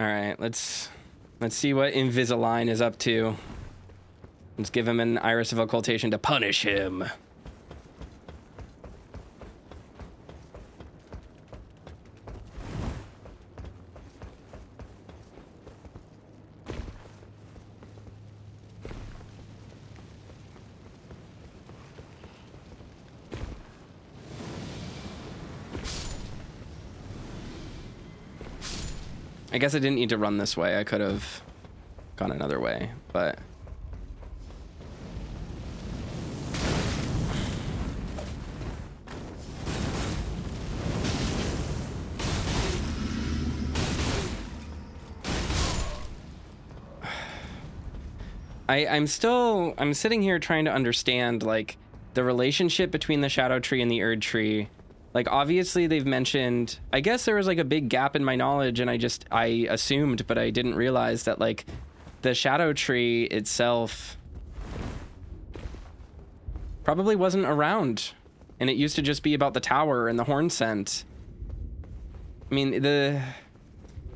All right, let's see what Invisalign is up to. Let's give him an Iris of Occultation to punish him. I guess I didn't need to run this way. I could have gone another way, but... I'm sitting here trying to understand, like, the relationship between the Shadow Tree and the Erdtree. Like, obviously they've mentioned, I guess there was like a big gap in my knowledge and I assumed, but I didn't realize that, like, the Shadow Tree itself probably wasn't around, and it used to just be about the tower and the horn scent. I mean,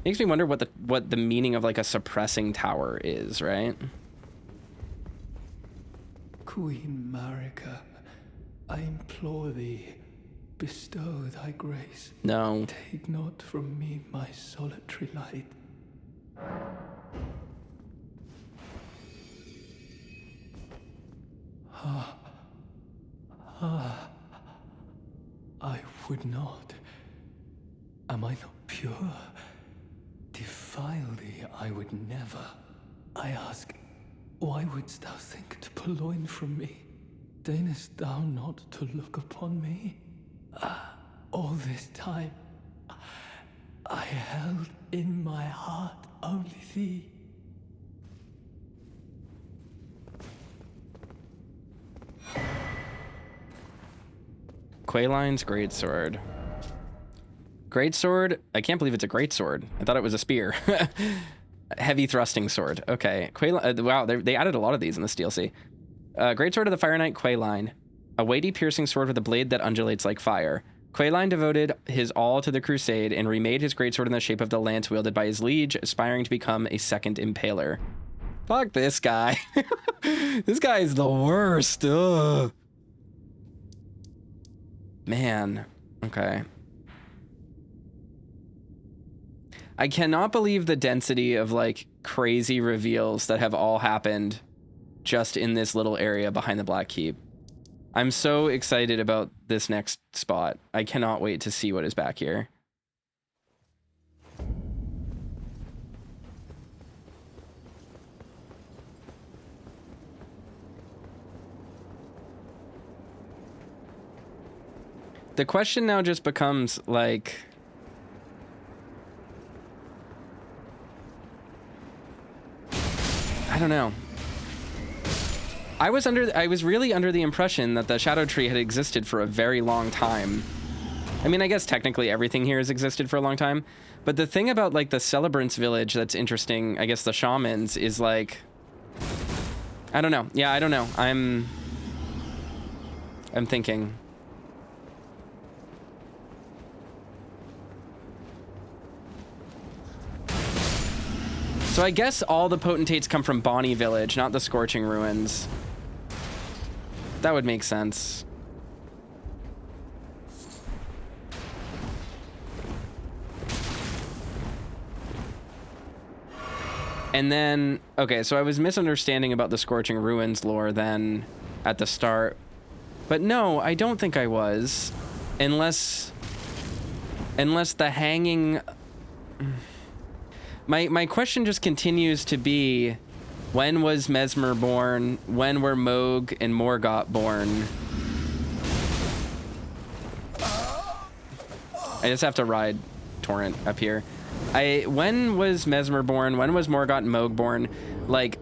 makes me wonder what the meaning of, like, a suppressing tower is, right? Queen Marika, I implore thee, bestow thy grace. No. Take not from me my solitary light. I would not. Am I not pure? Defile thee I would never. I ask, why wouldst thou think to purloin from me? Deignest thou not to look upon me? All this time, I held in my heart only thee. Quayline's greatsword. Greatsword? I can't believe it's a greatsword. I thought it was a spear. Heavy thrusting sword. Okay. Wow, they added a lot of these in this DLC. Greatsword of the Fire Knight Quayline. A weighty piercing sword with a blade that undulates like fire. Quayline devoted his all to the crusade and remade his greatsword in the shape of the lance wielded by his liege, aspiring to become a second impaler. Fuck this guy. This guy is the worst. Ugh. Man. Okay. I cannot believe the density of, like, crazy reveals that have all happened just in this little area behind the Black Keep. I'm so excited about this next spot. I cannot wait to see what is back here. The question now just becomes, like... I don't know. I was really under the impression that the Shadow Tree had existed for a very long time. I mean, I guess technically everything here has existed for a long time, but the thing about, like, the Celebrants village that's interesting, I guess the shamans, is, like, I don't know. Yeah, I don't know. I'm thinking. So I guess all the potentates come from Bonnie Village, not the Scorching Ruins. That would make sense. And then, okay, so I was misunderstanding about the Scorching Ruins lore then at the start. But no, I don't think I was. Unless the hanging... My question just continues to be, when was Mesmer born? When were Moog and Morgott born? I just have to ride Torrent up here. When was Mesmer born? When was Morgott and Moog born? Like,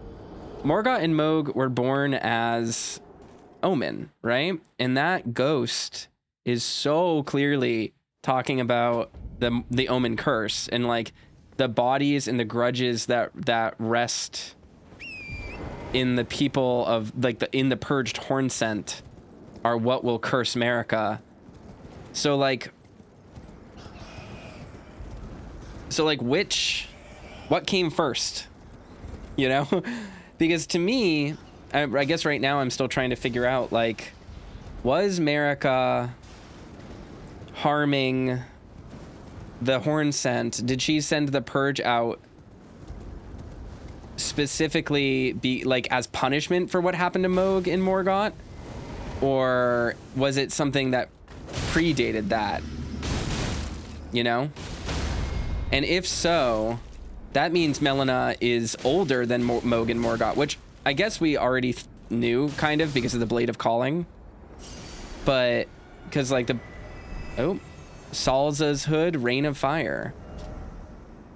Morgott and Moog were born as Omen, right? And that ghost is so clearly talking about the Omen curse and, like, the bodies and the grudges that rest in the people of, like, in the purged horn scent are what will curse Marika. So like which what came first, you know? Because to me, I guess right now I'm still trying to figure out, like, was Marika harming the horn scent? Did she send the purge out specifically as punishment for what happened to Moog in Morgott? Or was it something that predated that? You know? And if so, that means Melina is older than Moog and Morgott, which I guess we already knew, kind of, because of the Blade of Calling. But, because, like, Salza's hood, Rain of Fire.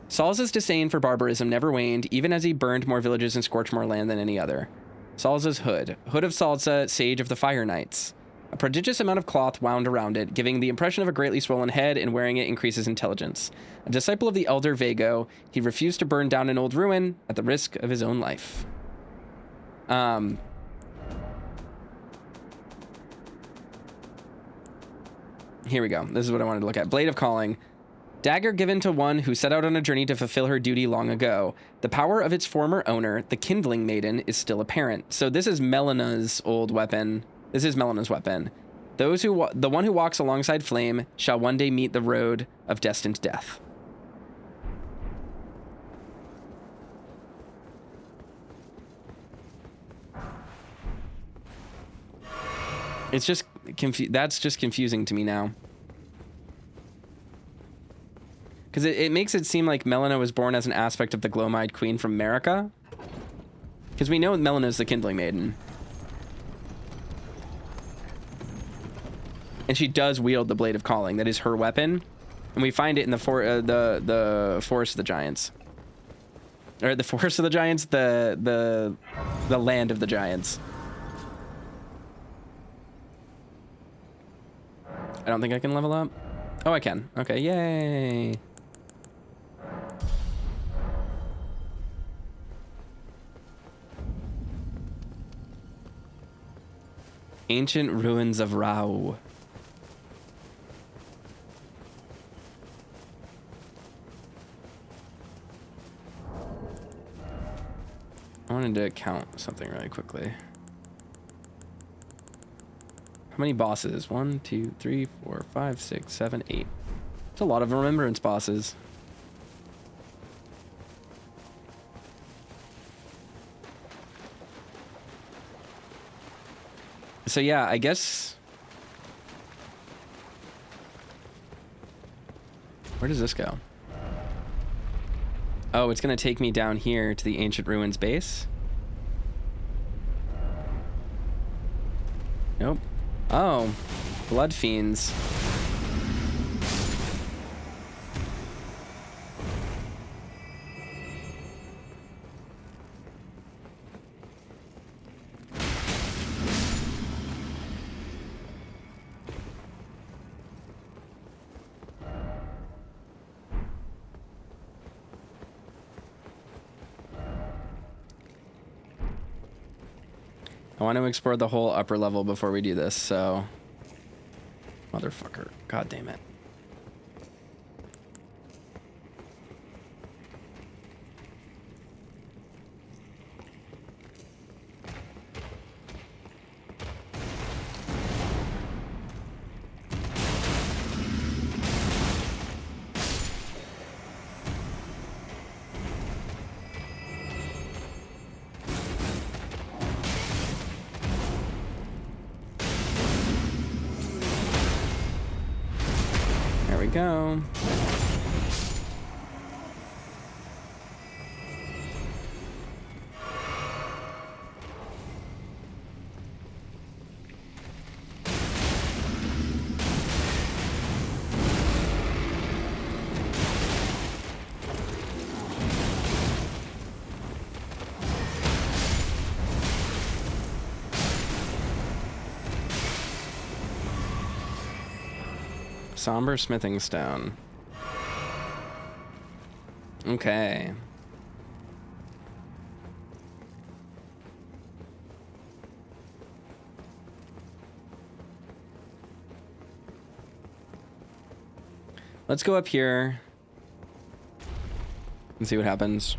Salza's disdain for barbarism never waned, even as he burned more villages and scorched more land than any other. Salza's hood. Hood of Salza, Sage of the Fire Knights. A prodigious amount of cloth wound around it, giving the impression of a greatly swollen head, and wearing it increases intelligence. A disciple of the Elder Vago, he refused to burn down an old ruin at the risk of his own life. Here we go. This is what I wanted to look at. Blade of Calling. Dagger given to one who set out on a journey to fulfill her duty long ago. The power of its former owner, the Kindling Maiden, is still apparent. So this is Melina's old weapon. This is Melina's weapon. The one who walks alongside flame shall one day meet the road of destined death. It's just that's just confusing to me now. Because it makes it seem like Melina was born as an aspect of the Gloam-Eyed Queen from Marika. Because we know Melina is the Kindling Maiden. And she does wield the Blade of Calling. That is her weapon. And we find it in the Forest of the Giants. Or the Forest of the Giants, the Land of the Giants. I don't think I can level up. Oh, I can. Okay, yay. Ancient ruins of Rauh. I wanted to count something really quickly. How many bosses? 1, 2, 3, 4, 5, 6, 7, 8. It's a lot of remembrance bosses. So yeah, I guess... Where does this go? Oh, it's going to take me down here to the Ancient Ruins base. Nope. Oh, Blood Fiends. I want to explore the whole upper level before we do this, so... Motherfucker. God damn it. Go. Somber smithing stone. Okay. Let's go up here. Let's see what happens.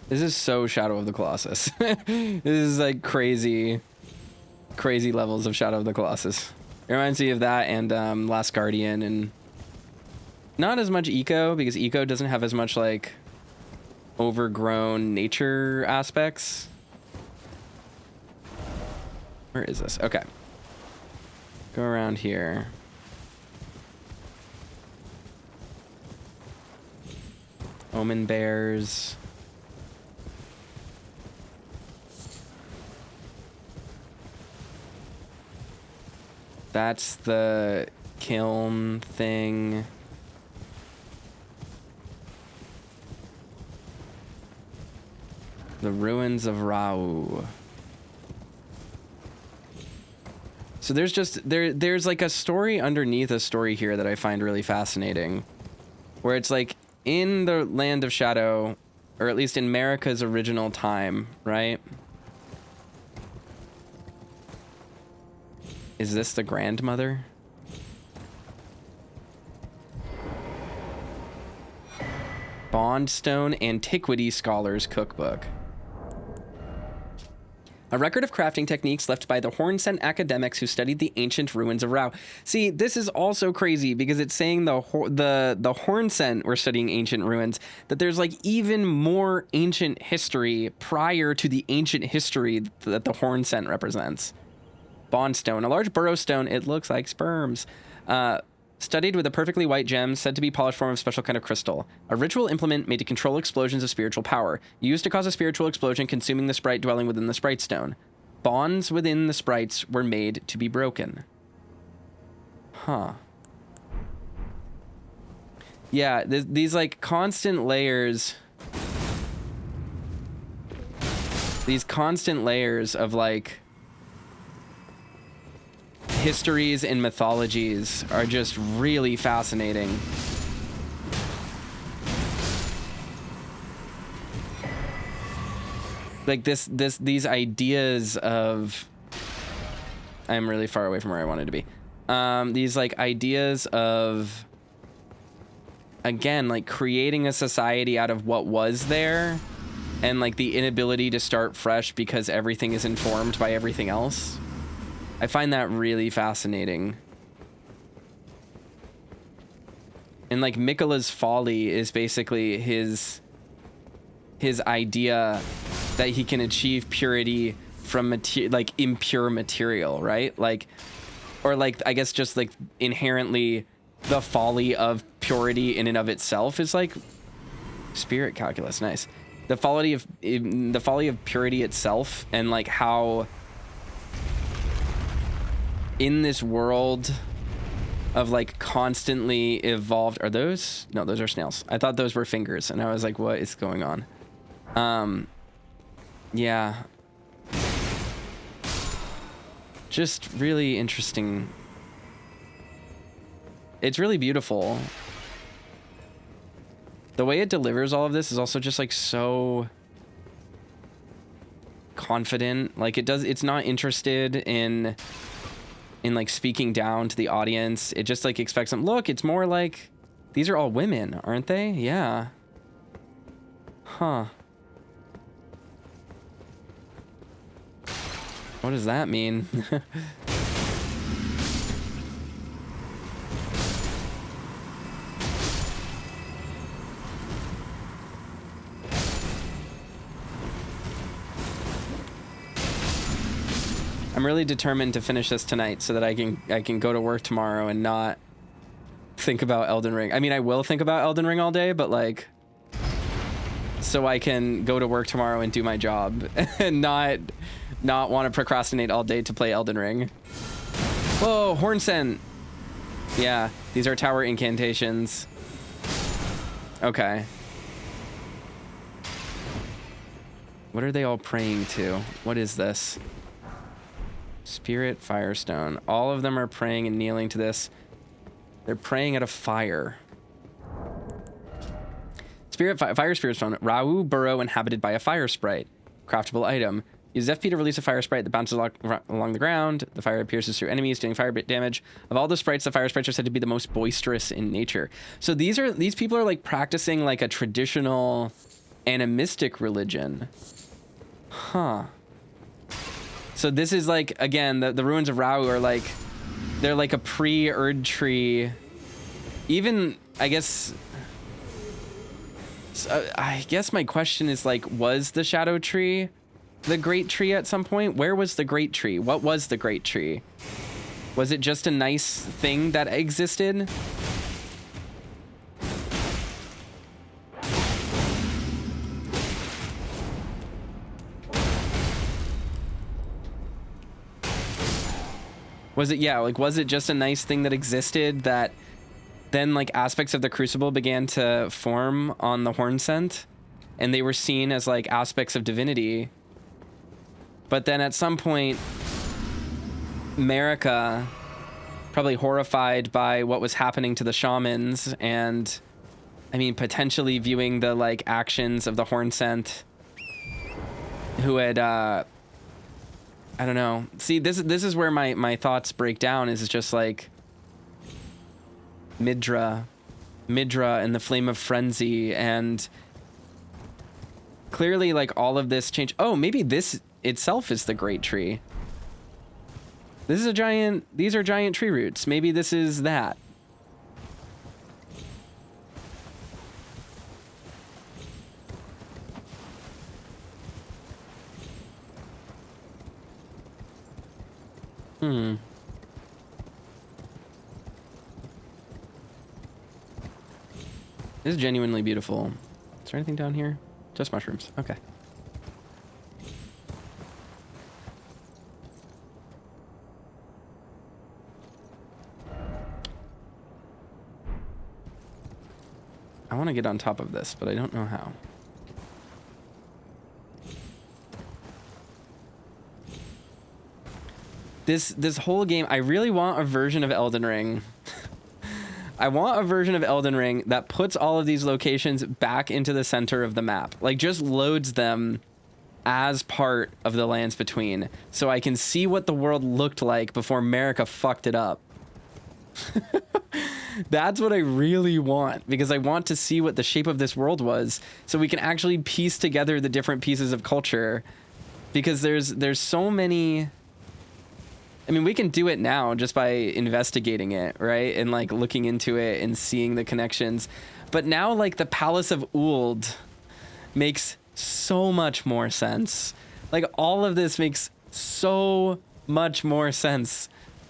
This is so Shadow of the Colossus. This is like crazy levels of Shadow of the Colossus. It reminds me of that and Last Guardian, and not as much Eco, because Eco doesn't have as much like overgrown nature aspects. Where is this? Okay. Go around here. Omen bears. That's the kiln thing. The ruins of Rauh. So there's just there's like a story underneath a story here that I find really fascinating, where it's like in the land of Shadow, or at least in Marika's original time, right? Is this the grandmother? Bondstone Antiquity Scholars Cookbook. A record of crafting techniques left by the Hornsent academics who studied the ancient ruins of Rauh. See, this is also crazy because it's saying the Hornsent were studying ancient ruins, that there's like even more ancient history prior to the ancient history that the Hornsent represents. Bondstone, a large burrow stone, it looks like sperms. Studied with a perfectly white gem, said to be polished form of special kind of crystal. A ritual implement made to control explosions of spiritual power. Used to cause a spiritual explosion, consuming the sprite dwelling within the sprite stone. Bonds within the sprites were made to be broken. Huh. Yeah, these like constant layers. These constant layers of like histories and mythologies are just really fascinating. Like these ideas of, I'm really far away from where I wanted to be. These like ideas of, again, like creating a society out of what was there, and like the inability to start fresh because everything is informed by everything else. I find that really fascinating. And like Miquella's folly is basically his idea that he can achieve purity from like impure material, right? Like, or like, I guess just like inherently the folly of purity in and of itself is like spirit calculus. Nice. The folly of purity itself, and like how in this world of like constantly evolved, are those? No, those are snails. I thought those were fingers, and I was like, what is going on? Yeah. Just really interesting. It's really beautiful. The way it delivers all of this is also just like so confident. Like it's not interested in like speaking down to the audience. It just like expects them. Look, it's more like these are all women, aren't they? Yeah. Huh. What does that mean? I'm really determined to finish this tonight so that I can go to work tomorrow and not think about Elden Ring. I mean, I will think about Elden Ring all day, but like, so I can go to work tomorrow and do my job and not want to procrastinate all day to play Elden Ring. Whoa, Hornsent. Yeah, these are tower incantations. Okay. What are they all praying to? What is this? Spirit Firestone. All of them are praying and kneeling to this. They're praying at a fire. Fire Spirit Stone. Rauh burrow inhabited by a fire sprite. Craftable item. Use FP to release a fire sprite that bounces along the ground. The fire pierces through enemies, dealing fire damage. Of all the sprites, the fire sprites are said to be the most boisterous in nature. So these people are like practicing like a traditional animistic religion. Huh. So this is like, again, the ruins of Rauh are like, they're like a pre-Erdtree. Even, I guess... So, I guess my question is like, was the Shadow Tree the Great Tree at some point? Where was the Great Tree? What was the Great Tree? Was it just a nice thing that existed? Was it, yeah, like, was it just a nice thing that existed that then, like, aspects of the Crucible began to form on the Horn Scent, and they were seen as, like, aspects of divinity? But then at some point, America, probably horrified by what was happening to the shamans, and, I mean, potentially viewing the, like, actions of the Horn Scent, who had, I don't know. See, this is where my thoughts break down, is just like Midra and the Flame of Frenzy, and clearly like all of this change. Oh, maybe this itself is the Great Tree. This is a giant, these are giant tree roots. Maybe this is that. Hmm. This is genuinely beautiful. Is there anything down here? Just mushrooms. Okay. I want to get on top of this, but I don't know how. This whole game, I really want a version of Elden Ring. I want a version of Elden Ring that puts all of these locations back into the center of the map. Like, just loads them as part of the Lands Between, so I can see what the world looked like before America fucked it up. That's what I really want, because I want to see what the shape of this world was, so we can actually piece together the different pieces of culture. Because there's so many... I mean, we can do it now just by investigating it, right? And like looking into it and seeing the connections. But now like the Palace of Uld makes so much more sense. Like all of this makes so much more sense.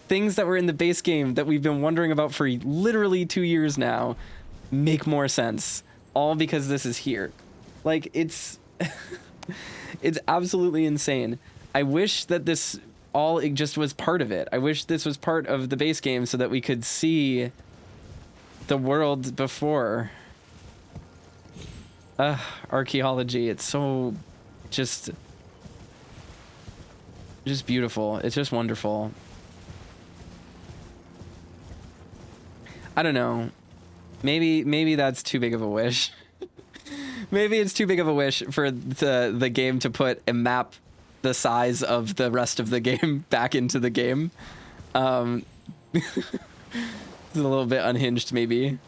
Things that were in the base game that we've been wondering about for literally 2 years now make more sense. All because this is here. Like it's, it's absolutely insane. I wish that this... it just was part of it. I wish this was part of the base game so that we could see the world before. Archaeology, it's so just beautiful. It's just wonderful. I don't know. Maybe that's too big of a wish. Maybe it's too big of a wish for the game to put a map the size of the rest of the game back into the game. It's a little bit unhinged, maybe.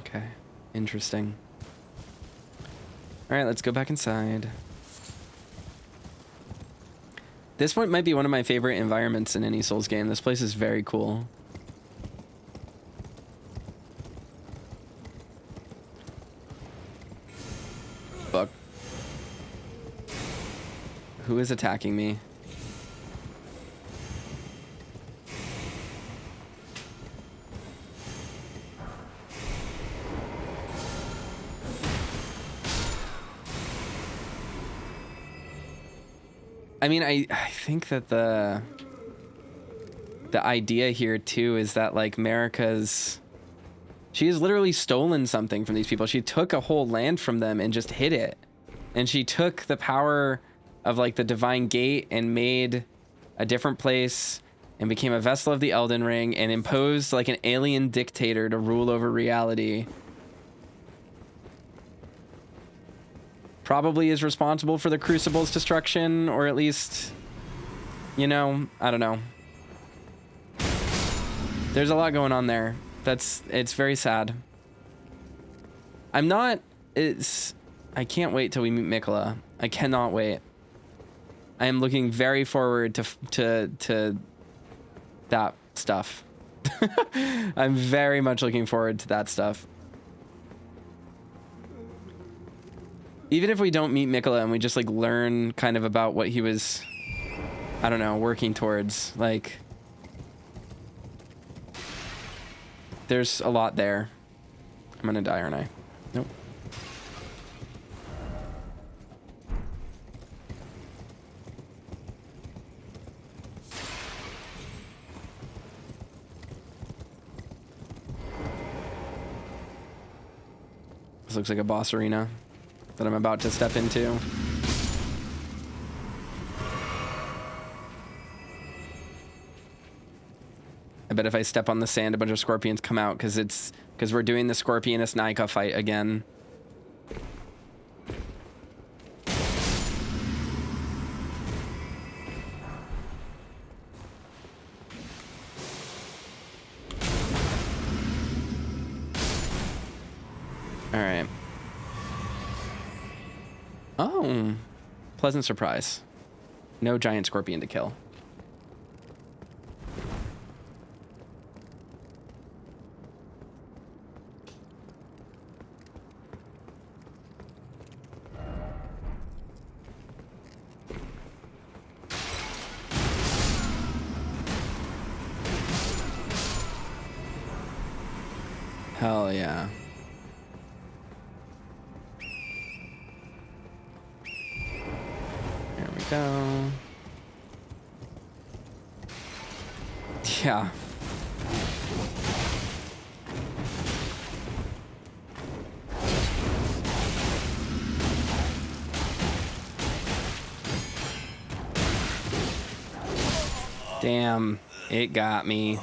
Okay, interesting. All right, let's go back inside. This one might be one of my favorite environments in any Souls game. This place is very cool. Fuck. Who is attacking me? mean, I think that the idea here too is that like she has literally stolen something from these people. She took a whole land from them and just hid it. And she took the power of like the divine gate and made a different place and became a vessel of the Elden Ring and imposed like an alien dictator to rule over reality. Probably is responsible for the Crucible's destruction, or at least, you know, I don't know. There's a lot going on there. It's very sad. I can't wait till we meet Miquella. I cannot wait. I am looking very forward to that stuff. I'm very much looking forward to that stuff. Even if we don't meet Miquella and we just like learn kind of about what he was, I don't know, working towards, like, there's a lot there. I'm gonna die, aren't I? Nope. This looks like a boss arena that I'm about to step into. I bet if I step on the sand, a bunch of scorpions come out because we're doing the Scorpionus Nika fight again. All right. Oh, pleasant surprise. No giant scorpion to kill. Hell yeah. There we go. Yeah. Damn, it got me.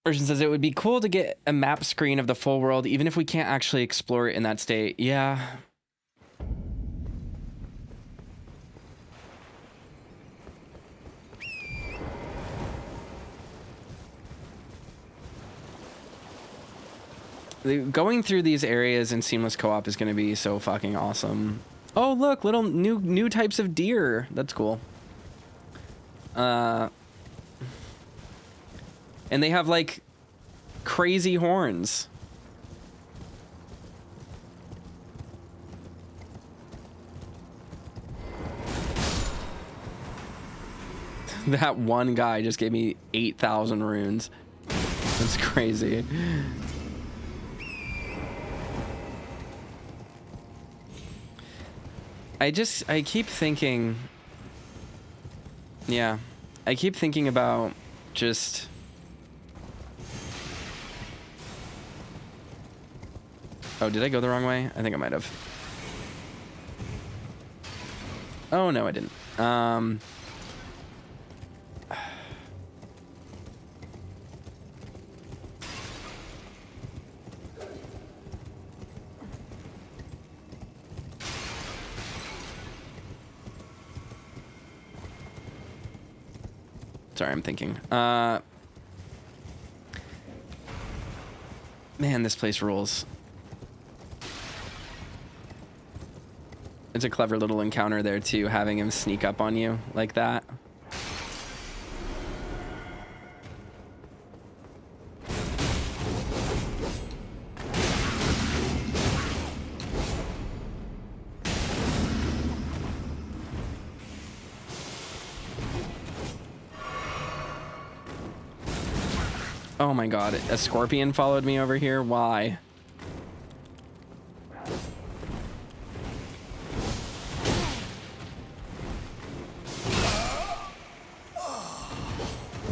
Version says it would be cool to get a map screen of the full world, even if we can't actually explore it in that state. Yeah. Going through these areas in seamless co-op is going to be so fucking awesome. Oh, look, little new types of deer. That's cool. And they have like crazy horns. That one guy just gave me 8,000 runes. That's crazy. I keep thinking, yeah, I keep thinking about just, oh, did I go the wrong way? I think I might have. Oh, no, I didn't. Sorry, I'm thinking. Man, this place rules. It's a clever little encounter there too, having him sneak up on you like that. Oh my god, a scorpion followed me over here. Why?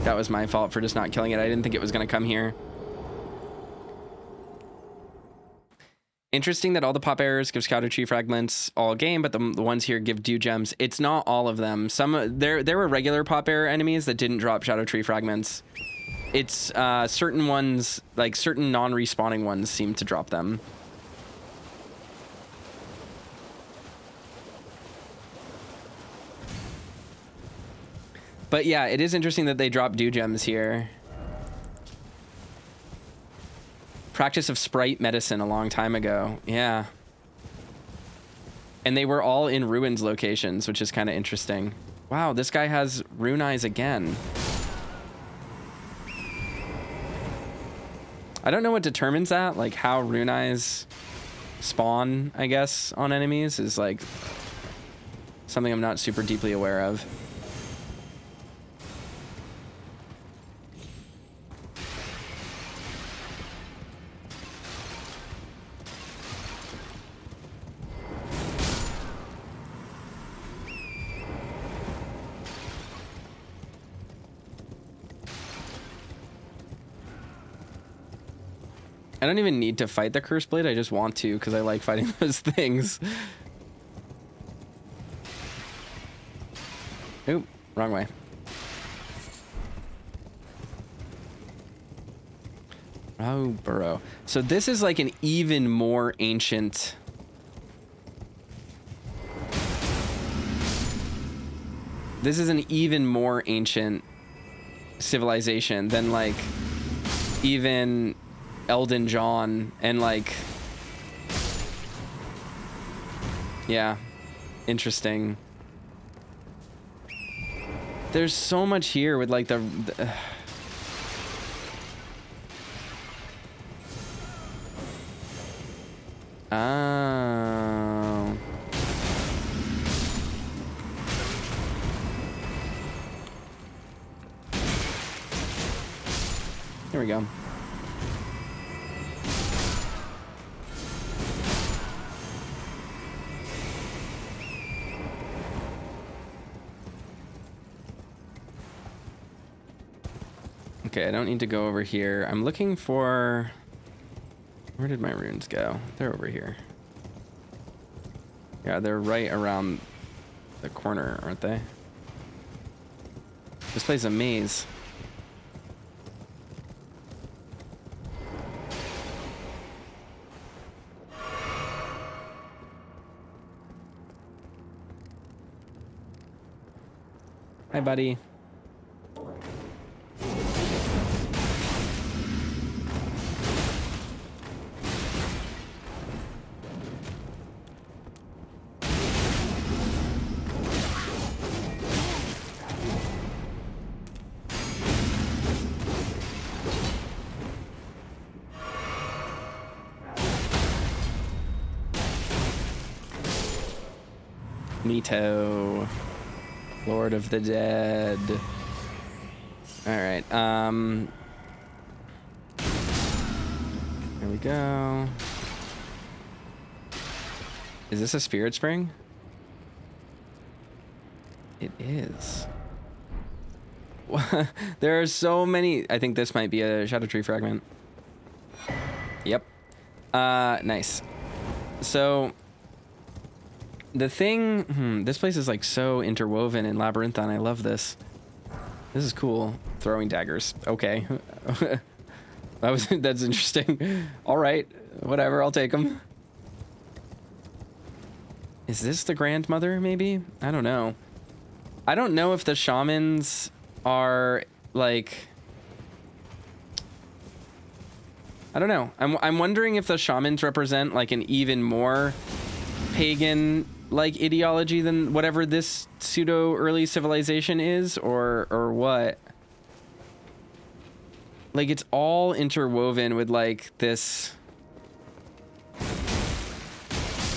That was my fault for just not killing it. I didn't think it was going to come here. Interesting that all the pop errors give Shadow Tree fragments all game, but the ones here give dew gems. It's not all of them. Some there were regular pop error enemies that didn't drop Shadow Tree fragments. It's certain ones, like certain non-respawning ones, seem to drop them. But yeah, it is interesting that they drop dew gems here. Practice of sprite medicine a long time ago. Yeah. And they were all in ruins locations, which is kind of interesting. Wow, this guy has rune eyes again. I don't know what determines that, like how rune eyes spawn, I guess, on enemies is like something I'm not super deeply aware of. I don't even need to fight the Curse Blade, I just want to because I like fighting those things. Oop, wrong way. Rauh Burrow. So this is like an even more ancient... This is an even more ancient civilization than like even... Elden John and like, yeah, interesting. There's so much here with like the oh. Here we go. Okay, I don't need to go over here. I'm looking for... Where did my runes go? They're over here. Yeah, they're right around the corner, aren't they? This place is a maze. Hi, buddy. Nito, Lord of the Dead. All right, here we go. Is this a spirit spring? It is. There are so many. I think this might be a Shadow Tree fragment. Yep. Nice. So the thing, this place is like so interwoven and labyrinthine. I love this. This is cool. Throwing daggers. Okay. That's interesting. All right. Whatever. I'll take them. Is this the grandmother, maybe? I don't know. I don't know if the shamans are like... I don't know. I'm wondering if the shamans represent like an even more pagan like ideology than whatever this pseudo early civilization is, or what. Like it's all interwoven with like this,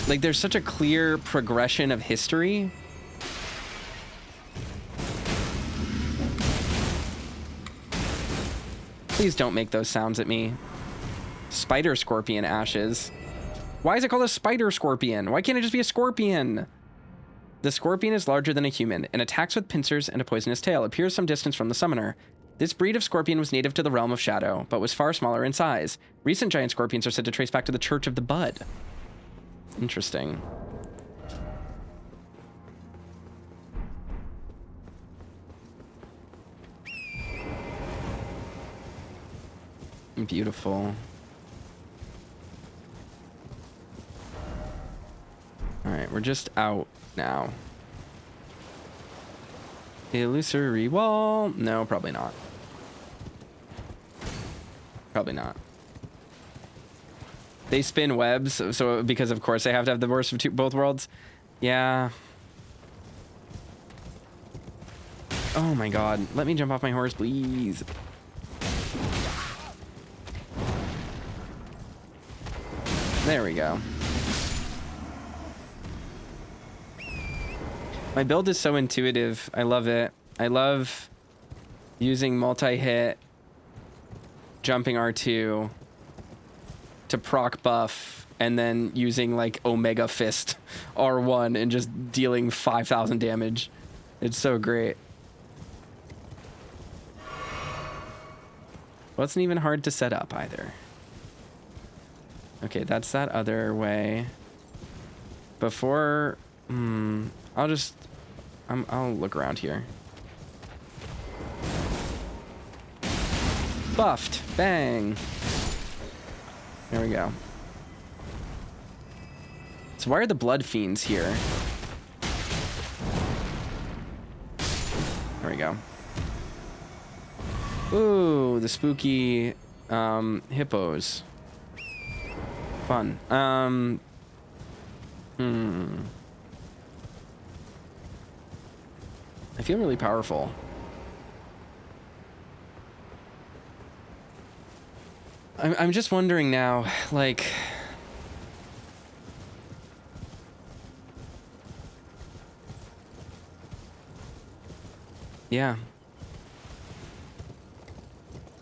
like there's such a clear progression of history. Please don't make those sounds at me. Spider scorpion ashes. Why is it called a spider scorpion? Why can't it just be a scorpion? The scorpion is larger than a human and attacks with pincers and a poisonous tail. Appears some distance from the summoner. This breed of scorpion was native to the realm of Shadow, but was far smaller in size. Recent giant scorpions are said to trace back to the Church of the Bud. Interesting. Beautiful. All right, we're just out now. Illusory wall. No, probably not. Probably not. They spin webs, so because of course they have to have the worst of both worlds. Yeah. Oh my god. Let me jump off my horse, please. There we go. My build is so intuitive. I love it. I love using multi-hit, jumping R2 to proc buff, and then using like Omega Fist R1 and just dealing 5,000 damage. It's so great. Wasn't even hard to set up either. Okay, that's that other way. Before, I'll look around here. Buffed, bang. There we go. So why are the blood fiends here? There we go. Ooh, the spooky hippos. Fun. I feel really powerful. I'm just wondering now, like, yeah.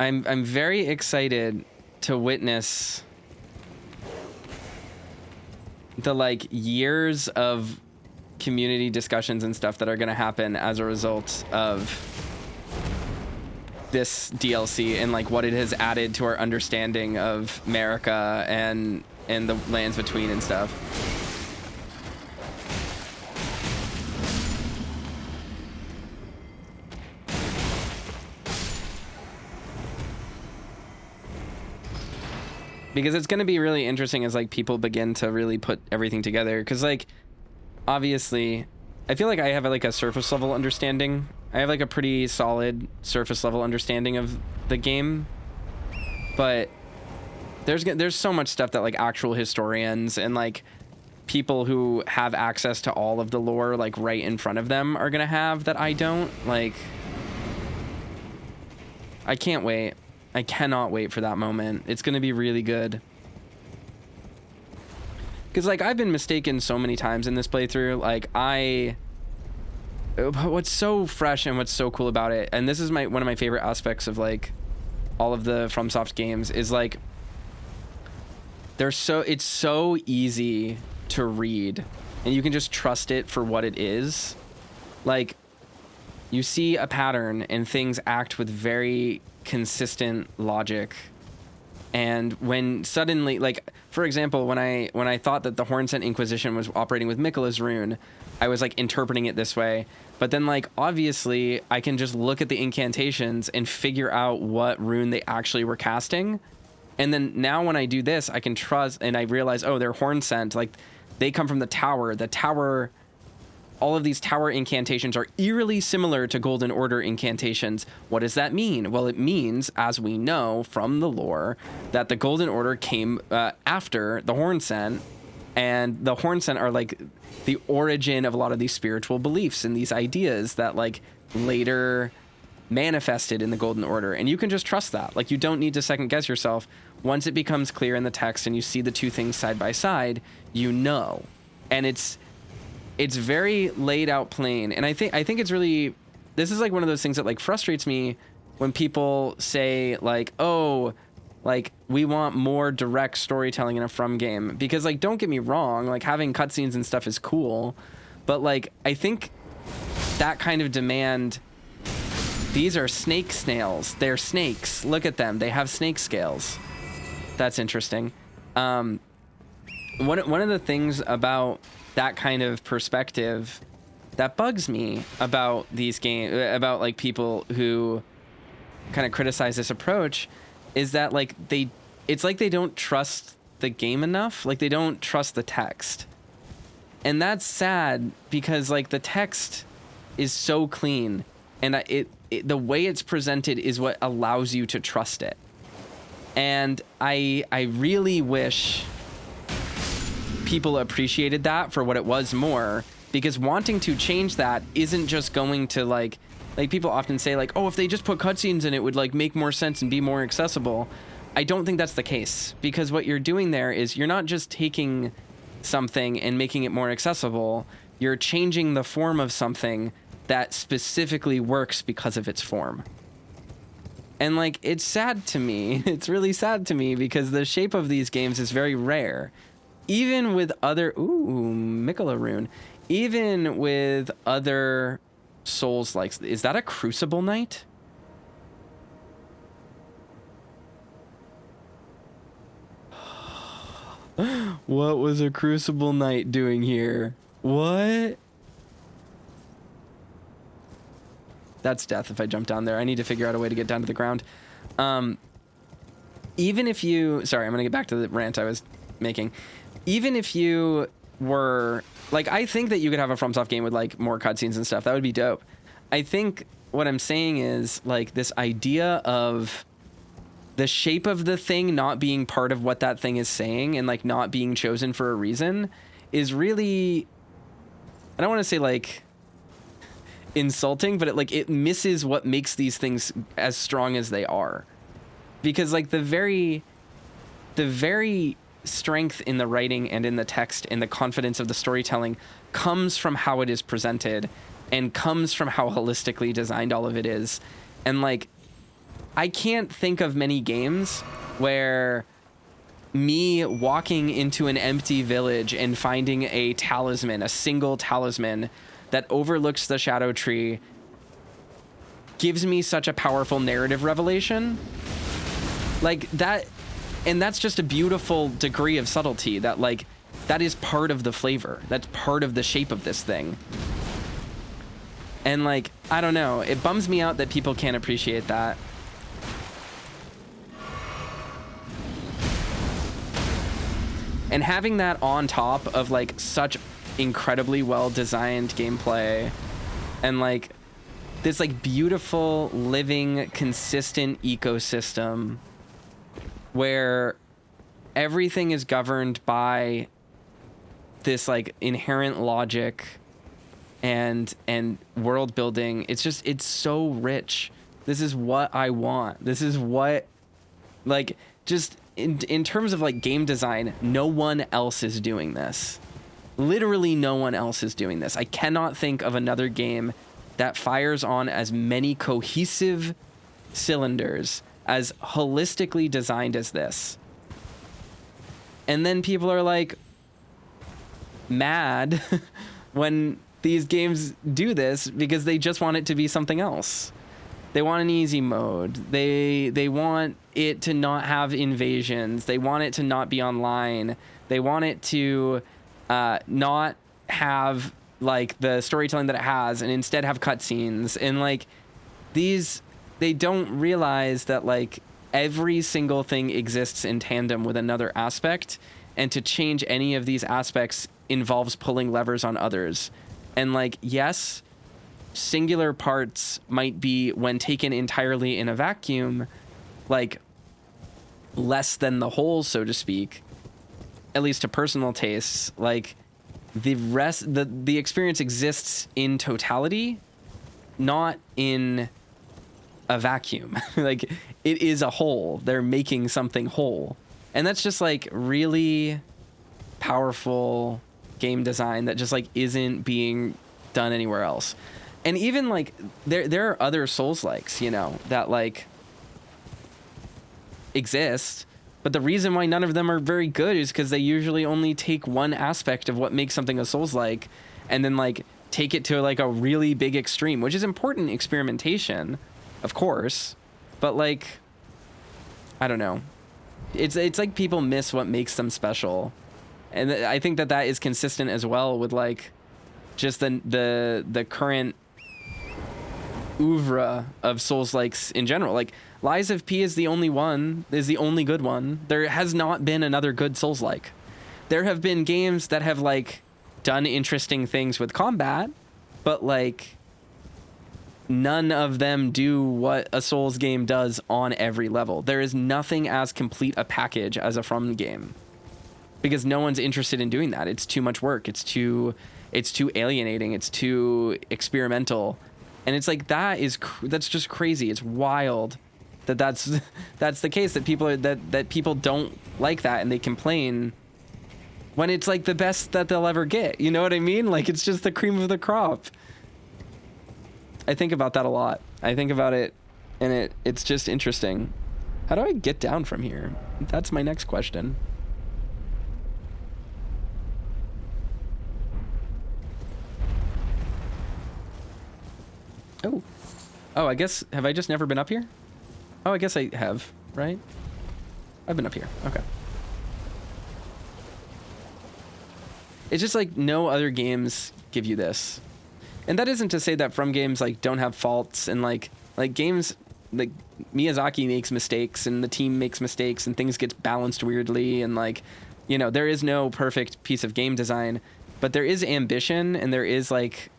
I'm very excited to witness the like years of community discussions and stuff that are going to happen as a result of this DLC and like what it has added to our understanding of America and the lands between and stuff. Because it's going to be really interesting as like people begin to really put everything together. Because like, obviously, I feel like I have like a surface level understanding. I have like a pretty solid surface level understanding of the game. But there's so much stuff that like actual historians and like people who have access to all of the lore like right in front of them are going to have that I don't. Like, I can't wait. I cannot wait for that moment. It's going to be really good. Because, like, I've been mistaken so many times in this playthrough. Like, what's so fresh and what's so cool about it, and this is one of my favorite aspects of, like, all of the FromSoft games, is, like, it's so easy to read, and you can just trust it for what it is. Like, you see a pattern, and things act with very consistent logic, and when suddenly, like, for example, when I thought that the Hornsent Inquisition was operating with Miquella's rune, I was like interpreting it this way, but then like obviously I can just look at the incantations and figure out what rune they actually were casting, and then now when I do this I can trust, and I realize, oh, they're Hornsent, like they come from the tower. All of these tower incantations are eerily similar to Golden Order incantations. What does that mean? Well, it means, as we know from the lore, that the Golden Order came after the Hornsent, and the Hornsent are like the origin of a lot of these spiritual beliefs and these ideas that like later manifested in the Golden Order. And you can just trust that. Like, you don't need to second guess yourself. Once it becomes clear in the text and you see the two things side by side, you know. And it's very laid out plain, and I think it's really, this is like one of those things that like frustrates me when people say like, oh, like we want more direct storytelling in a From game, because like, don't get me wrong, like having cutscenes and stuff is cool, but like, I think that kind of demand, these are snake snails. They're snakes. Look at them. They have snake scales. That's interesting. One of the things about that kind of perspective that bugs me about these games, about like people who kind of criticize this approach, is that like it's like they don't trust the game enough. Like they don't trust the text. And that's sad, because like the text is so clean, and the way it's presented is what allows you to trust it. And I really wish people appreciated that for what it was more, because wanting to change that isn't just going to like people often say like, oh, if they just put cutscenes in, it would like make more sense and be more accessible. I don't think that's the case, because what you're doing there is you're not just taking something and making it more accessible, you're changing the form of something that specifically works because of its form. And like, it's sad to me. It's really sad to me, because the shape of these games is very rare. Even with other, Miquella rune. Even with other Souls likes, is that a Crucible Knight? What was a Crucible Knight doing here? What? That's death if I jump down there. I need to figure out a way to get down to the ground. Even if you... Sorry, I'm going to get back to the rant I was making. Even if you were... Like, I think that you could have a FromSoft game with, like, more cutscenes and stuff. That would be dope. I think what I'm saying is, like, this idea of the shape of the thing not being part of what that thing is saying and, like, not being chosen for a reason is really... I don't want to say, like... insulting, but it misses what makes these things as strong as they are, because like the very strength in the writing and in the text and the confidence of the storytelling comes from how it is presented and comes from how holistically designed all of it is. And like, I can't think of many games where me walking into an empty village and finding a talisman, a single talisman that overlooks the Shadow Tree, gives me such a powerful narrative revelation. Like that, and that's just a beautiful degree of subtlety that like, that is part of the flavor. That's part of the shape of this thing. And like, I don't know, it bums me out that people can't appreciate that. And having that on top of like such incredibly well designed gameplay and like this like beautiful living consistent ecosystem where everything is governed by this like inherent logic and world building. It's so rich. This is what I want. This is what, like, just in terms of like game design, no one else is doing this. Literally no one else is doing this. I cannot think of another game that fires on as many cohesive cylinders, as holistically designed as this. And then people are like mad when these games do this because they just want it to be something else. They want an easy mode. They want it to not have invasions. They want it to not be online. They want it to not have like the storytelling that it has and instead have cutscenes. And like these, they don't realize that like every single thing exists in tandem with another aspect, and to change any of these aspects involves pulling levers on others. And like, yes, singular parts might be, when taken entirely in a vacuum, like less than the whole, so to speak, at least to personal tastes. Like the rest, the experience exists in totality, not in a vacuum. Like it is a whole. They're making something whole. And that's just like really powerful game design that just like isn't being done anywhere else. And even like there are other Souls-likes, you know, that like exist, but the reason why none of them are very good is because they usually only take one aspect of what makes something a Souls-like and then like take it to like a really big extreme, which is important experimentation, of course, but like, I don't know. It's like people miss what makes them special. And I think that is consistent as well with like just the current oeuvre of Souls-likes in general. Like Lies of P is the only good one. There has not been another good Souls-like. There have been games that have like done interesting things with combat, but like none of them do what a Souls game does on every level. There is nothing as complete a package as a From game, because no one's interested in doing that. It's too much work. It's too alienating. It's too experimental. And it's like, that's just crazy. It's wild that's the case, that people don't like that and they complain when it's like the best that they'll ever get. You know what I mean? Like, it's just the cream of the crop. I think about that a lot. I think about it, and it's just interesting. How do I get down from here? That's my next question. Oh, I guess, have I just never been up here? Oh, I guess I have, right? I've been up here. Okay. It's just like no other games give you this. And that isn't to say that From games like don't have faults, and like games like Miyazaki makes mistakes and the team makes mistakes and things get balanced weirdly, and like, you know, there is no perfect piece of game design, but there is ambition, and there is like,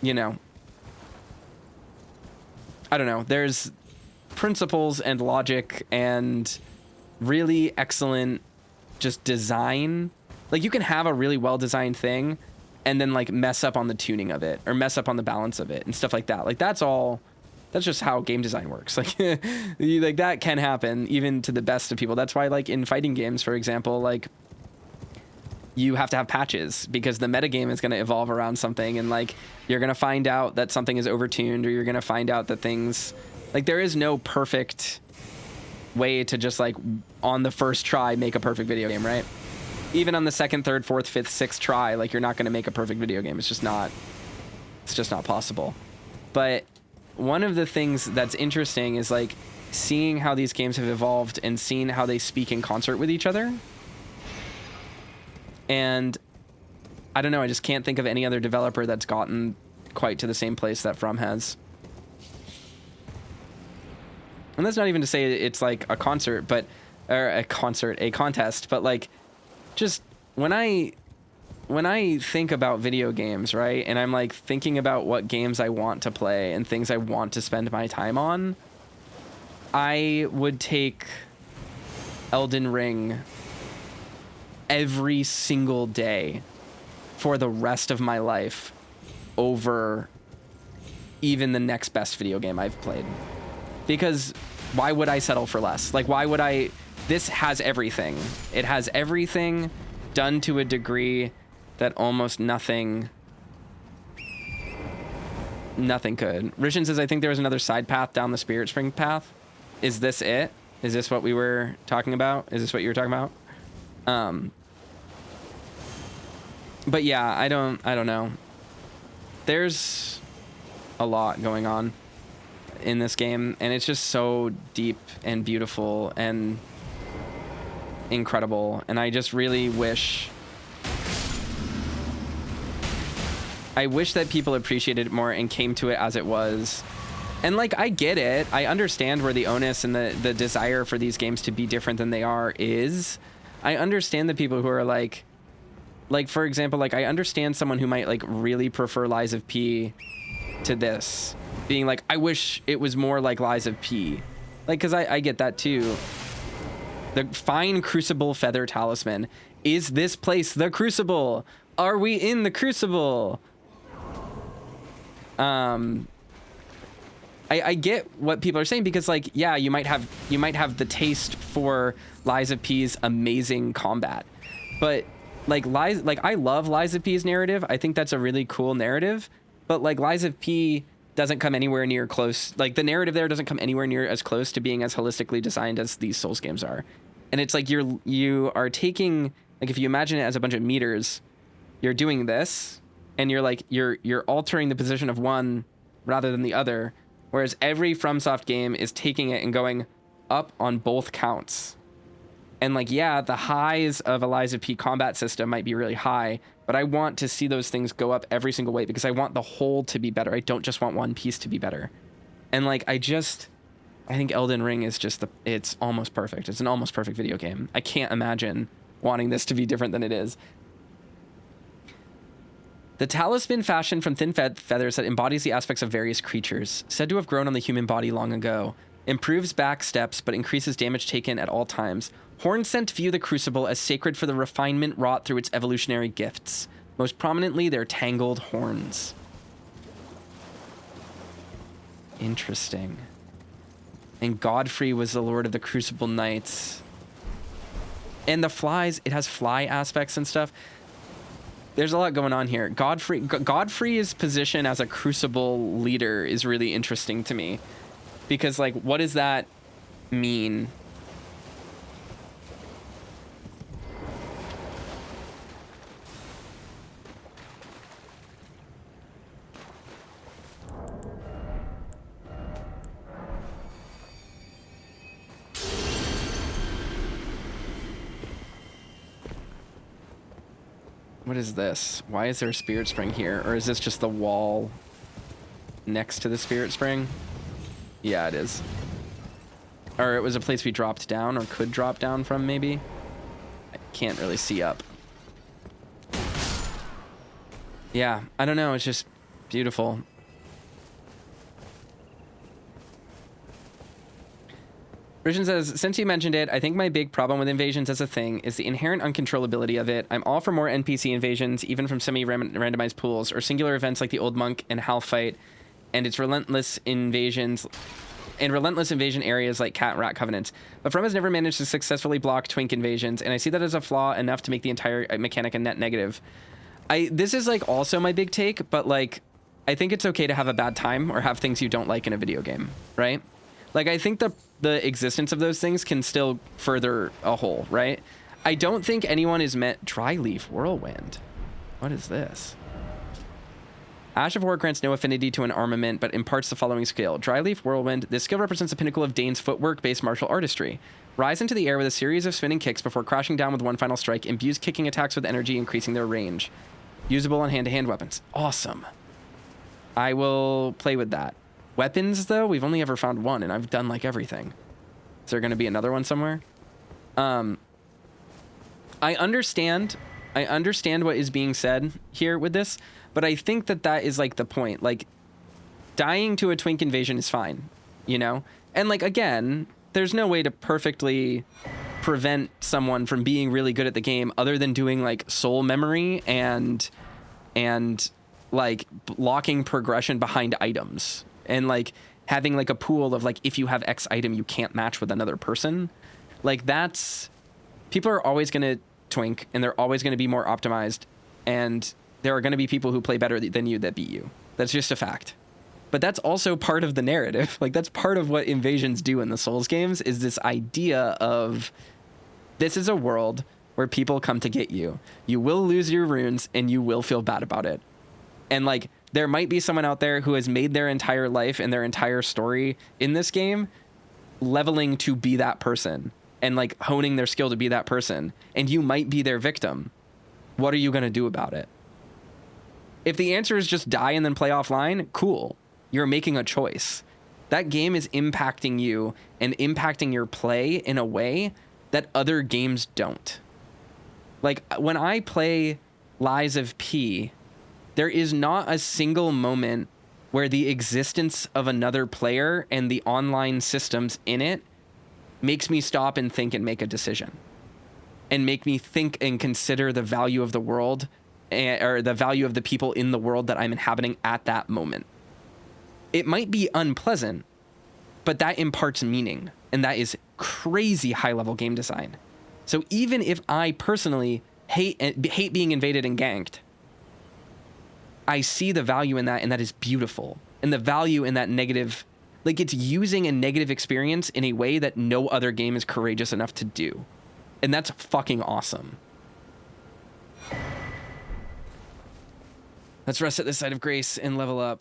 you know, I don't know, there's principles and logic and really excellent just design. Like, you can have a really well-designed thing and then like mess up on the tuning of it or mess up on the balance of it and stuff like that. Like, that's just how game design works. Like, like that can happen even to the best of people. That's why, like, in fighting games, for example, like, you have to have patches because the metagame is going to evolve around something, and like, you're going to find out that something is overtuned, or you're going to find out that things, like, there is no perfect way to just like on the first try make a perfect video game, right? Even on the second, third, fourth, fifth, sixth try, like, you're not going to make a perfect video game. It's just not possible. But one of the things that's interesting is like seeing how these games have evolved and seeing how they speak in concert with each other. And I don't know, I just can't think of any other developer that's gotten quite to the same place that From has. And that's not even to say it's like a contest, but like, just when I think about video games, right, and I'm like thinking about what games I want to play and things I want to spend my time on, I would take Elden Ring every single day for the rest of my life over even the next best video game I've played. Because why would I settle for less? Like, why would I? This has everything. It has everything done to a degree that almost nothing could. Rishin says, I think there was another side path down the Spirit Spring path. Is this it? Is this what we were talking about? Is this what you were talking about? But yeah, I don't know. There's a lot going on in this game, and it's just so deep and beautiful and incredible, and I just really wish that people appreciated it more and came to it as it was. And like, I get it, I understand where the onus and the desire for these games to be different than they are is. I understand the people who are like for example, like, I understand someone who might like really prefer Lies of P to this, being like, I wish it was more like Lies of P, like, because I get that too. The fine Crucible Feather Talisman. Is this place the Crucible? Are we in the Crucible? I get what people are saying, because like, yeah, you might have the taste for Lies of P's amazing combat, but like I love Lies of P's narrative. I think that's a really cool narrative, but like Lies of P doesn't come anywhere near close. Like the narrative there doesn't come anywhere near as close to being as holistically designed as these Souls games are. And it's like you are taking, like if you imagine it as a bunch of meters, you're doing this and you're like you're altering the position of one rather than the other, whereas every FromSoft game is taking it and going up on both counts. And like, yeah, the highs of a Lies of P combat system might be really high, but I want to see those things go up every single way because I want the whole to be better. I don't just want one piece to be better. And like, I think Elden Ring is just it's almost perfect. It's an almost perfect video game. I can't imagine wanting this to be different than it is. The talisman fashioned from thin feathers that embodies the aspects of various creatures, said to have grown on the human body long ago, improves back steps but increases damage taken at all times. Hornsent view the crucible as sacred for the refinement wrought through its evolutionary gifts, most prominently their tangled horns. Interesting. And Godfrey was the lord of the Crucible Knights. And the flies, it has fly aspects and stuff. There's a lot going on here. Godfrey's position as a Crucible leader is really interesting to me. Because, like, what does that mean? What is this? Why is there a spirit spring here? Or is this just the wall next to the spirit spring? Yeah, it is. Or it was a place we dropped down or could drop down from, maybe? I can't really see up. Yeah, I don't know. It's just beautiful. Christian says, since you mentioned it, I think my big problem with invasions as a thing is the inherent uncontrollability of it. I'm all for more NPC invasions, even from semi-randomized pools, or singular events like the Old Monk and Hal fight, and its relentless invasions, and relentless invasion areas like Cat and Rat Covenants. But From has never managed to successfully block twink invasions, and I see that as a flaw enough to make the entire mechanic a net negative. This is like also my big take, but like, I think it's okay to have a bad time or have things you don't like in a video game, right? Like, I think the existence of those things can still further a whole, right? I don't think anyone is meant... Dryleaf Whirlwind. What is this? Ash of War grants no affinity to an armament, but imparts the following skill. Dryleaf Whirlwind. This skill represents the pinnacle of Dane's footwork-based martial artistry. Rise into the air with a series of spinning kicks before crashing down with one final strike. Imbues kicking attacks with energy, increasing their range. Usable on hand-to-hand weapons. Awesome. I will play with that. Weapons, though, we've only ever found one, and I've done, like, everything. Is there going to be another one somewhere? I understand what is being said here with this, but I think that is, like, the point. Like, dying to a twink invasion is fine, you know? And, like, again, there's no way to perfectly prevent someone from being really good at the game other than doing, like, soul memory and like, blocking progression behind items. And like having like a pool of like, if you have X item, you can't match with another person. Like people are always going to twink and they're always going to be more optimized. And there are going to be people who play better than you that beat you. That's just a fact. But that's also part of the narrative. Like that's part of what invasions do in the Souls games is this idea of this is a world where people come to get you. You will lose your runes and you will feel bad about it. And like, there might be someone out there who has made their entire life and their entire story in this game leveling to be that person and like honing their skill to be that person. And you might be their victim. What are you going to do about it? If the answer is just die and then play offline, cool. You're making a choice. That game is impacting you and impacting your play in a way that other games don't. Like when I play Lies of P, there is not a single moment where the existence of another player and the online systems in it makes me stop and think and make a decision. And make me think and consider the value of the world or the value of the people in the world that I'm inhabiting at that moment. It might be unpleasant, but that imparts meaning. And that is crazy high-level game design. So even if I personally hate being invaded and ganked, I see the value in that, and that is beautiful. And the value in that negative, like it's using a negative experience in a way that no other game is courageous enough to do. And that's fucking awesome. Let's rest at the site of grace and level up.